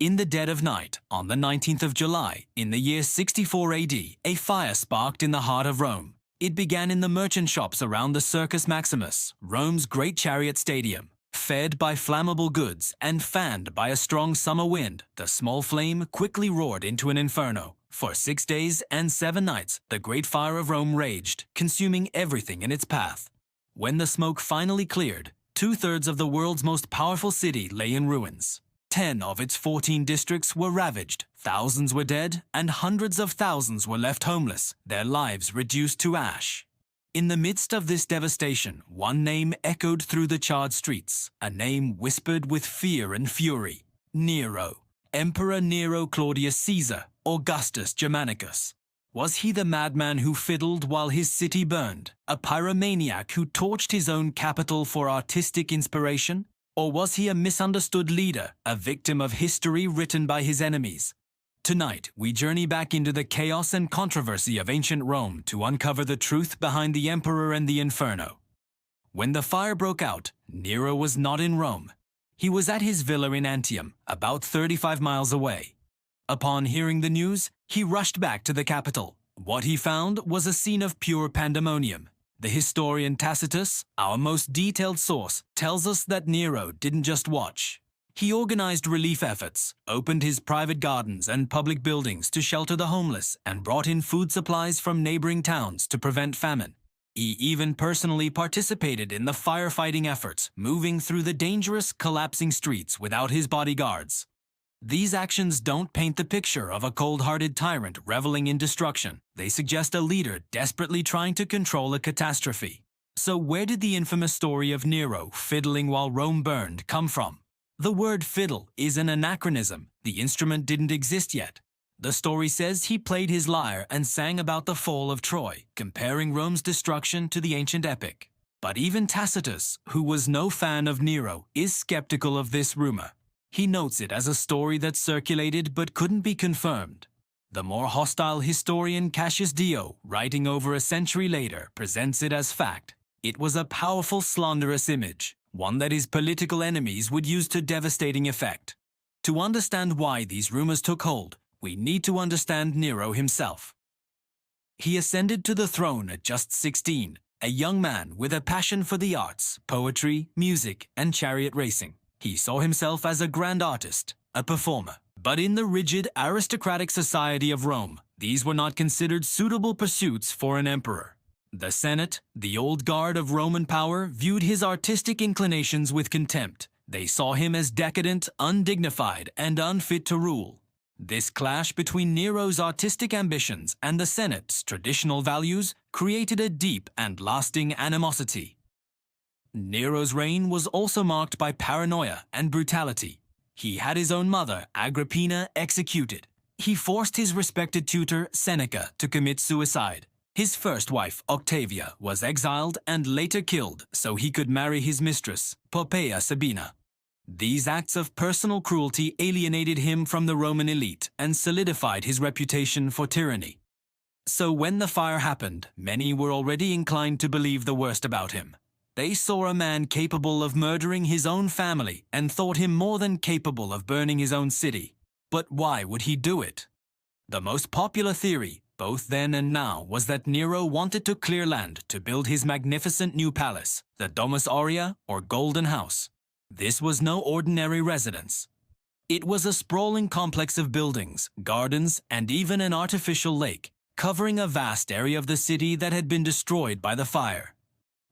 In the dead of night, on the 19th of July, in the year 64 AD, a fire sparked in the heart of Rome. It began in the merchant shops around the Circus Maximus, Rome's great chariot stadium. Fed by flammable goods and fanned by a strong summer wind, the small flame quickly roared into an inferno. For 6 days and 7 nights, the great fire of Rome raged, consuming everything in its path. When the smoke finally cleared, 2/3 of the world's most powerful city lay in ruins. 10 of its 14 districts were ravaged, thousands were dead, and hundreds of thousands were left homeless, their lives reduced to ash. In the midst of this devastation, one name echoed through the charred streets, a name whispered with fear and fury: Nero. Emperor Nero Claudius Caesar, Augustus Germanicus. Was he the madman who fiddled while his city burned, a pyromaniac who torched his own capital for artistic inspiration? Or was he a misunderstood leader, a victim of history written by his enemies? Tonight, we journey back into the chaos and controversy of ancient Rome to uncover the truth behind the emperor and the inferno. When the fire broke out, Nero was not in Rome. He was at his villa in Antium, about 35 miles away. Upon hearing the news, he rushed back to the capital. What he found was a scene of pure pandemonium. The historian Tacitus, our most detailed source, tells us that Nero didn't just watch. He organized relief efforts, opened his private gardens and public buildings to shelter the homeless, and brought in food supplies from neighboring towns to prevent famine. He even personally participated in the firefighting efforts, moving through the dangerous, collapsing streets without his bodyguards. These actions don't paint the picture of a cold-hearted tyrant reveling in destruction. They suggest a leader desperately trying to control a catastrophe. So where did the infamous story of Nero fiddling while Rome burned come from? The word fiddle is an anachronism. The instrument didn't exist yet. The story says he played his lyre and sang about the fall of Troy, comparing Rome's destruction to the ancient epic. But even Tacitus, who was no fan of Nero, is skeptical of this rumor. He notes it as a story that circulated but couldn't be confirmed. The more hostile historian Cassius Dio, writing over a century later, presents it as fact. It was a powerful, slanderous image, one that his political enemies would use to devastating effect. To understand why these rumors took hold, we need to understand Nero himself. He ascended to the throne at just 16, a young man with a passion for the arts, poetry, music, and chariot racing. He saw himself as a grand artist, a performer. But in the rigid, aristocratic society of Rome, these were not considered suitable pursuits for an emperor. The Senate, the old guard of Roman power, viewed his artistic inclinations with contempt. They saw him as decadent, undignified, and unfit to rule. This clash between Nero's artistic ambitions and the Senate's traditional values created a deep and lasting animosity. Nero's reign was also marked by paranoia and brutality. He had his own mother, Agrippina, executed. He forced his respected tutor, Seneca, to commit suicide. His first wife, Octavia, was exiled and later killed so he could marry his mistress, Poppaea Sabina. These acts of personal cruelty alienated him from the Roman elite and solidified his reputation for tyranny. So when the fire happened, many were already inclined to believe the worst about him. They saw a man capable of murdering his own family and thought him more than capable of burning his own city. But why would he do it? The most popular theory, both then and now, was that Nero wanted to clear land to build his magnificent new palace, the Domus Aurea, or Golden House. This was no ordinary residence. It was a sprawling complex of buildings, gardens, and even an artificial lake, covering a vast area of the city that had been destroyed by the fire.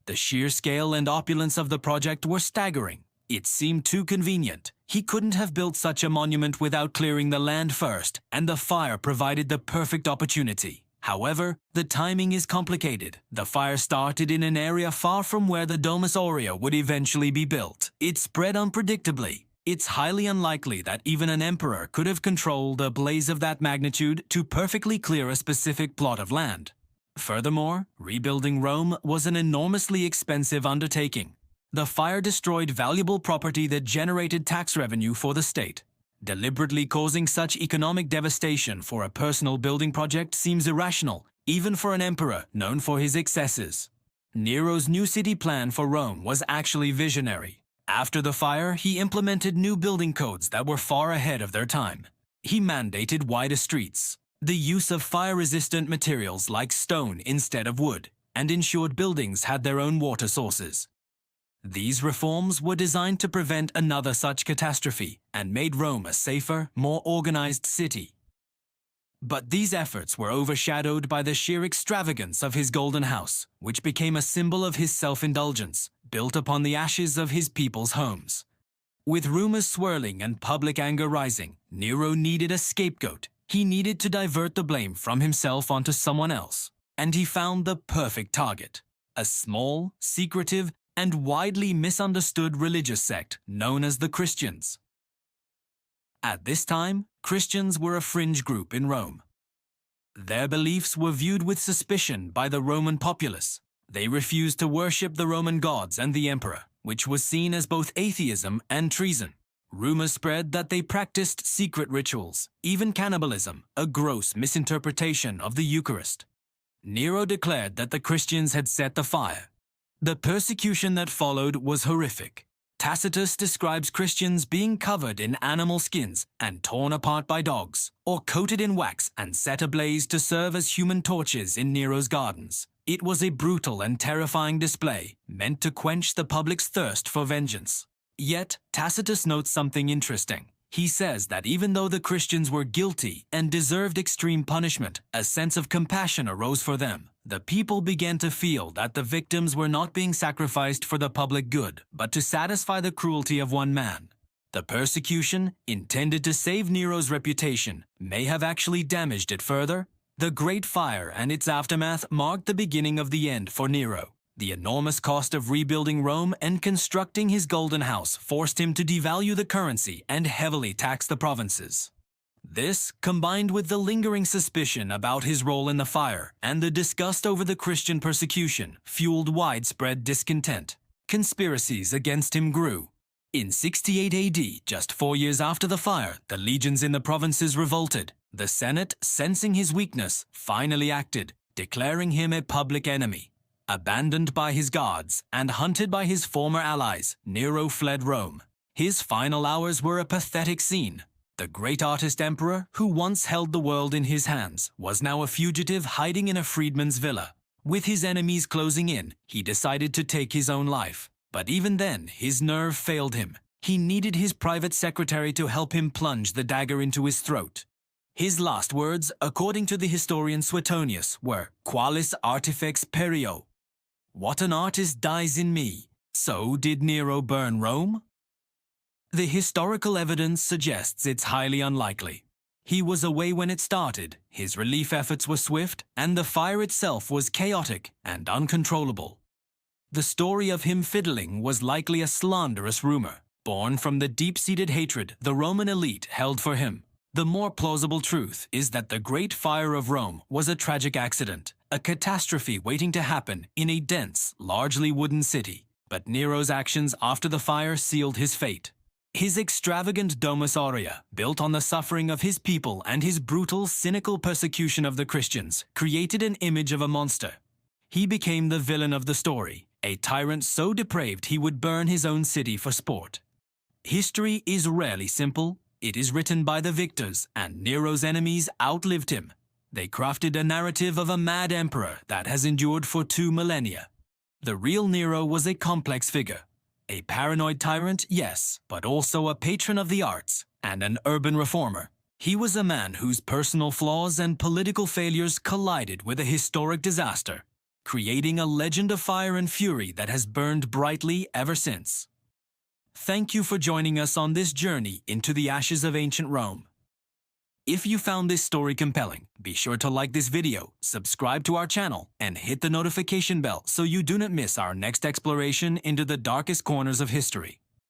The sheer scale and opulence of the project were staggering. It seemed too convenient. He couldn't have built such a monument without clearing the land first, and the fire provided the perfect opportunity. However, the timing is complicated. The fire started in an area far from where the Domus Aurea would eventually be built. It spread unpredictably. It's highly unlikely that even an emperor could have controlled a blaze of that magnitude to perfectly clear a specific plot of land. Furthermore, rebuilding Rome was an enormously expensive undertaking. The fire destroyed valuable property that generated tax revenue for the state. Deliberately causing such economic devastation for a personal building project seems irrational, even for an emperor known for his excesses. Nero's new city plan for Rome was actually visionary. After the fire, he implemented new building codes that were far ahead of their time. He mandated wider streets, the use of fire-resistant materials like stone instead of wood, and ensured buildings had their own water sources. These reforms were designed to prevent another such catastrophe and made Rome a safer, more organized city. But these efforts were overshadowed by the sheer extravagance of his golden house, which became a symbol of his self-indulgence, built upon the ashes of his people's homes. With rumors swirling and public anger rising, Nero needed a scapegoat. He needed to divert the blame from himself onto someone else. And he found the perfect target: a small, secretive, and widely misunderstood religious sect known as the Christians. At this time, Christians were a fringe group in Rome. Their beliefs were viewed with suspicion by the Roman populace. They refused to worship the Roman gods and the emperor, which was seen as both atheism and treason. Rumors spread that they practiced secret rituals, even cannibalism, a gross misinterpretation of the Eucharist. Nero declared that the Christians had set the fire. The persecution that followed was horrific. Tacitus describes Christians being covered in animal skins and torn apart by dogs, or coated in wax and set ablaze to serve as human torches in Nero's gardens. It was a brutal and terrifying display, meant to quench the public's thirst for vengeance. Yet, Tacitus notes something interesting. He says that even though the Christians were guilty and deserved extreme punishment, a sense of compassion arose for them. The people began to feel that the victims were not being sacrificed for the public good, but to satisfy the cruelty of one man. The persecution, intended to save Nero's reputation, may have actually damaged it further. The Great Fire and its aftermath marked the beginning of the end for Nero. The enormous cost of rebuilding Rome and constructing his golden house forced him to devalue the currency and heavily tax the provinces. This, combined with the lingering suspicion about his role in the fire and the disgust over the Christian persecution, fueled widespread discontent. Conspiracies against him grew. In 68 AD, just 4 years after the fire, the legions in the provinces revolted. The Senate, sensing his weakness, finally acted, declaring him a public enemy. Abandoned by his guards and hunted by his former allies, Nero fled Rome. His final hours were a pathetic scene. The great artist emperor, who once held the world in his hands, was now a fugitive hiding in a freedman's villa. With his enemies closing in, he decided to take his own life. But even then, his nerve failed him. He needed his private secretary to help him plunge the dagger into his throat. His last words, according to the historian Suetonius, were "Qualis artifex perio." What an artist dies in me. So did Nero burn Rome? The historical evidence suggests it's highly unlikely. He was away when it started, his relief efforts were swift, and the fire itself was chaotic and uncontrollable. The story of him fiddling was likely a slanderous rumor, born from the deep-seated hatred the Roman elite held for him. The more plausible truth is that the Great Fire of Rome was a tragic accident, a catastrophe waiting to happen in a dense, largely wooden city. But Nero's actions after the fire sealed his fate. His extravagant Domus Aurea, built on the suffering of his people and his brutal, cynical persecution of the Christians, created an image of a monster. He became the villain of the story, a tyrant so depraved he would burn his own city for sport. History is rarely simple. It is written by the victors, and Nero's enemies outlived him. They crafted a narrative of a mad emperor that has endured for 2 millennia. The real Nero was a complex figure. A paranoid tyrant, yes, but also a patron of the arts and an urban reformer. He was a man whose personal flaws and political failures collided with a historic disaster, creating a legend of fire and fury that has burned brightly ever since. Thank you for joining us on this journey into the ashes of ancient Rome. If you found this story compelling, be sure to like this video, subscribe to our channel, and hit the notification bell so you do not miss our next exploration into the darkest corners of history.